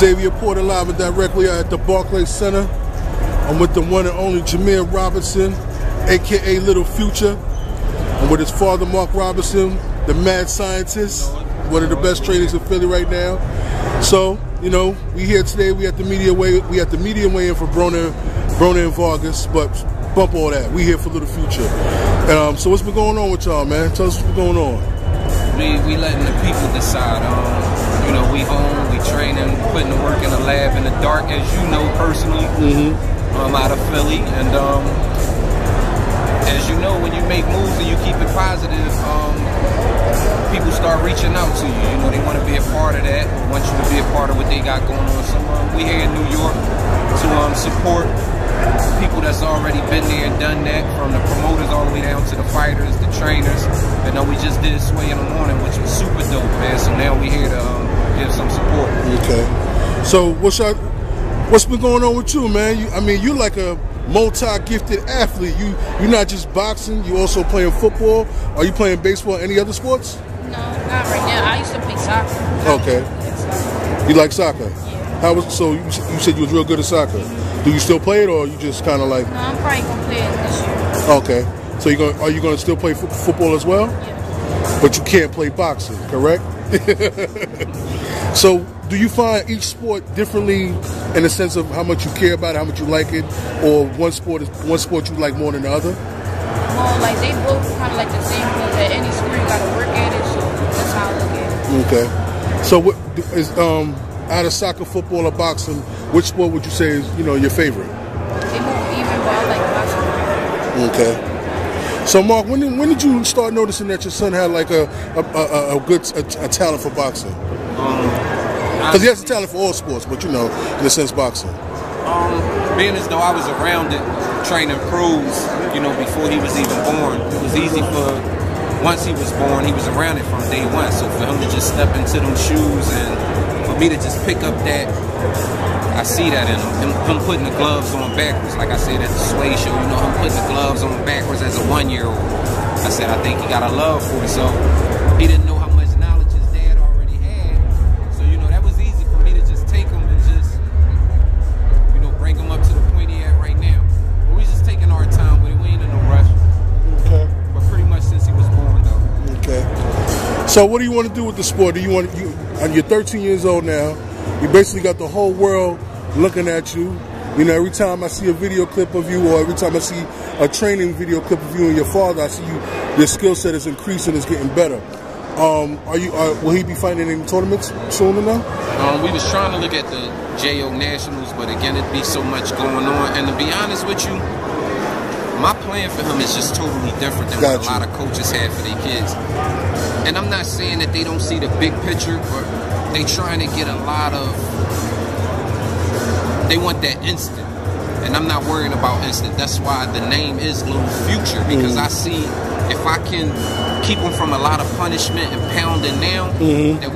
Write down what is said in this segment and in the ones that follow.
Xavier Porter live and directly at the Barclays Center. I'm with the one and only Jameer Robinson, aka Little Future. I'm with his father, Mark Robinson, the mad scientist, one of the best trainers in Philly right now. So, you know, we here today. We at the media weigh-in for Broner and Vargas, but bump all that. We here for Little Future. So what's been going on with y'all, man? Tell us what's been going on. We letting the people decide. You know, we home, we training, putting the work in the lab in the dark, as you know personally. Out of Philly, and as you know, when you make moves and you keep it positive, people start reaching out to you. You know, they want to be a part of that, want you to be a part of what they got going on. So we here in New York to support people that's already been there and done that, from the promoters all the way down to the fighters, the trainers. And we just did Sway in the morning, which was super dope, man. So now we here to give some support. Okay. So what's been going on with you, man? You're like a multi-gifted athlete. You're not just boxing. You also playing football. Are you playing baseball? Any other sports? No, not right now. I used to play soccer. Okay. You like soccer? Yeah. So you said you was real good at soccer. Do you still play it, or you just kind of like? No, I'm probably gonna play it this year. Okay. So are you gonna still play football as well? Yeah. But you can't play boxing, correct? So, do you find each sport differently in the sense of how much you care about it, how much you like it, or one sport you like more than the other? Well, like they both kind of like the same, because at any sport you gotta work at it, so that's how I look at it. Okay. So, what is out of soccer, football, or boxing, which sport would you say is your favorite? They both even, but I like boxing. Okay. So, Mark, when did you start noticing that your son had like a good talent for boxing? Because he has a talent for all sports, but in a sense, boxing. Being as though I was around it, training pros, before he was even born, it was easy once he was born, he was around it from day one. So for him to just step into them shoes and for me to just pick up that, I see that in him putting the gloves on backwards. Like I said at the Sway show, him putting the gloves on backwards as a 1-year-old. I said, I think he got a love for it. So he didn't know how much knowledge his dad already had. So, that was easy for me to just take him and just, bring him up to the point he at right now. But we just taking our time with it. We ain't in no rush. Okay. But pretty much since he was born, though. Okay. So what do you want to do with the sport? You're 13 years old now. You basically got the whole world looking at you. Every time I see a video clip of you, or every time I see a training video clip of you and your father, I see your skill set is increasing, it's getting better. Will he be fighting in tournaments soon enough? We was trying to look at the JO Nationals, but again, it'd be so much going on. And to be honest with you, my plan for him is just totally different than what a lot of coaches have for their kids. And I'm not saying that they don't see the big picture, but they trying to get a lot of, they want that instant. And I'm not worrying about instant. That's why the name is Little Future, because I see if I can keep him from a lot of punishment and pounding now, that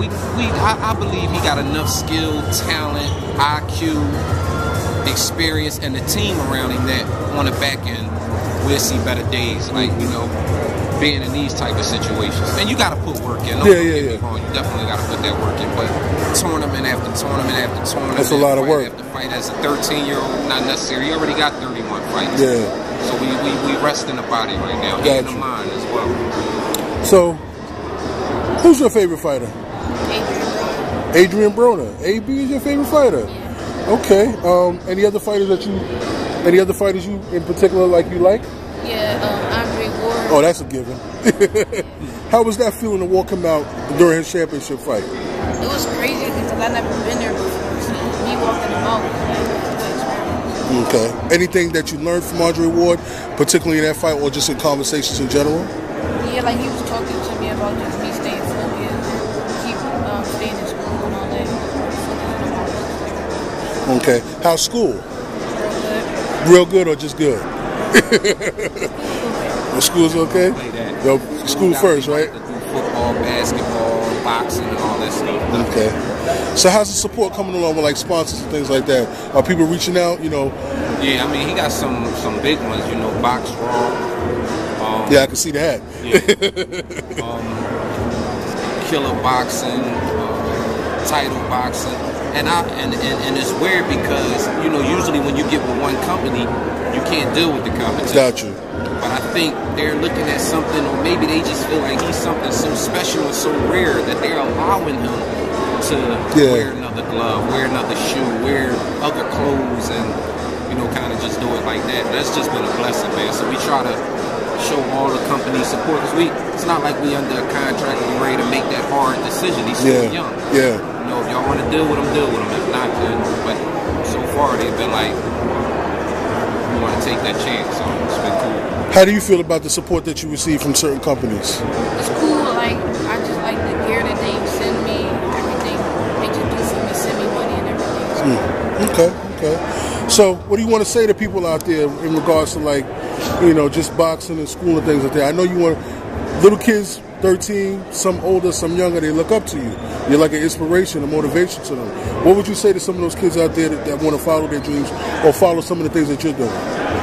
I believe he got enough skill, talent, IQ, experience, and the team around him that on the back end we'll see better days, like, being in these type of situations. And you got to put work in. Don't get me wrong, you definitely got to put that work in. But tournament after tournament after tournament. That's a lot of work. After fight as a 13-year-old, not necessarily. He already got 31 fights. Yeah. So we rest in the body right now, and the mind as well. So, who's your favorite fighter? Adrian Broner. AB is your favorite fighter? Yeah. Okay. Any other fighters you in particular you like? Yeah, Andre Ward. Oh, that's a given. How was that feeling to walk him out during his championship fight? It was crazy because I've never been there before. So me walking him out was a good experience. Okay. Anything that you learned from Andre Ward, particularly in that fight, or just in conversations in general? Yeah, like he was talking to me about just me staying focused, keep staying in school and all that. Okay. How's school? Real good. Real good or just good? Well, school's okay? Yo, school first, right? To do football, basketball, boxing, and all that stuff. Okay. So how's the support coming along with sponsors and things like that? Are people reaching out? Yeah, he got some big ones. Box Raw. Yeah, I can see that. Killer Boxing, Title Boxing. And it's weird because, you know, usually when you get with one company, you can't deal with the competition. Got you. But I think they're looking at something, or maybe they just feel like he's something so special and so rare that they're allowing him to wear another glove, wear another shoe, wear other clothes, and, you know, kind of just do it like that. That's just been a blessing, man. So we try to show all the company support, because it's not like we under a contract and we're ready to make that hard decision. He's still young. Yeah. You know, if y'all want to deal with him, deal with him. If not, then, but so far they've been like, we want to take that chance, so it's been cool. How do you feel about the support that you receive from certain companies? It's cool. Like, I just like the gear that they send me, everything. They just do for me, send me money and everything. Okay. So, what do you want to say to people out there in regards to, like, you know, just boxing and school and things like that? I know you want little kids, 13, some older, some younger, they look up to you. You're like an inspiration, a motivation to them. What would you say to some of those kids out there that want to follow their dreams or follow some of the things that you're doing?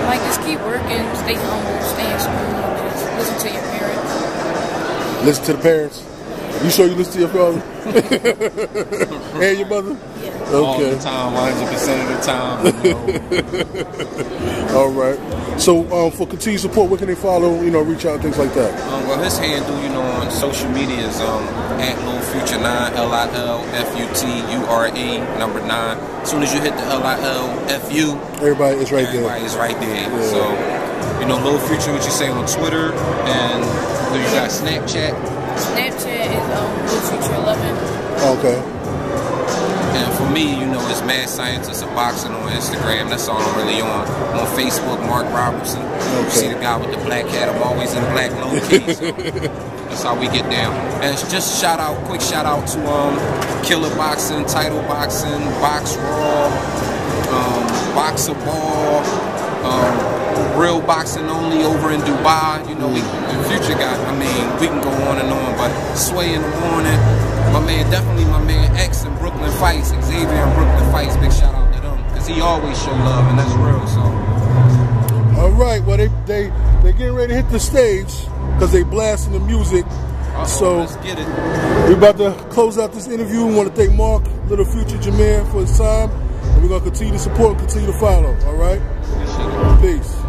Like, just keep working, stay humble, stay in school, just listen to your parents. Listen to the parents? You sure you listen to your father? And your mother? Yeah. All the time, 100% of the time. All right. So, for continued support, where can they follow, you know, reach out, things like that? Well, his handle, you know, on social media is at LilFuture9, LILFUTURE, number 9. As soon as you hit the LILFU, everybody is right there. Everybody is right there. Yeah. So, you know, Lil Future, what you say on Twitter, and you got Snapchat. Snapchat is LilFuture11. Okay. And for me, you know, it's Mad Scientist of Boxing on Instagram. That's all I'm really on. On Facebook, Mark Robertson. You see the guy with the black hat. I'm always in black low key. So that's how we get down. And just quick shout out to Killer Boxing, Title Boxing, Box Raw, Boxer Ball, Real Boxing Only over in Dubai. You know, the Future got, I mean, we can go on and on, but Sway in the morning. My man X in Brooklyn Fights, Xavier in Brooklyn Fights, big shout out to them, because he always show love, and that's real, so. All right, well, they getting ready to hit the stage, because they blasting the music. So, let's get it. We're about to close out this interview. We want to thank Mark, Little Future, Jameer for his time, and we're going to continue to support and continue to follow, all right? Appreciate it. Peace.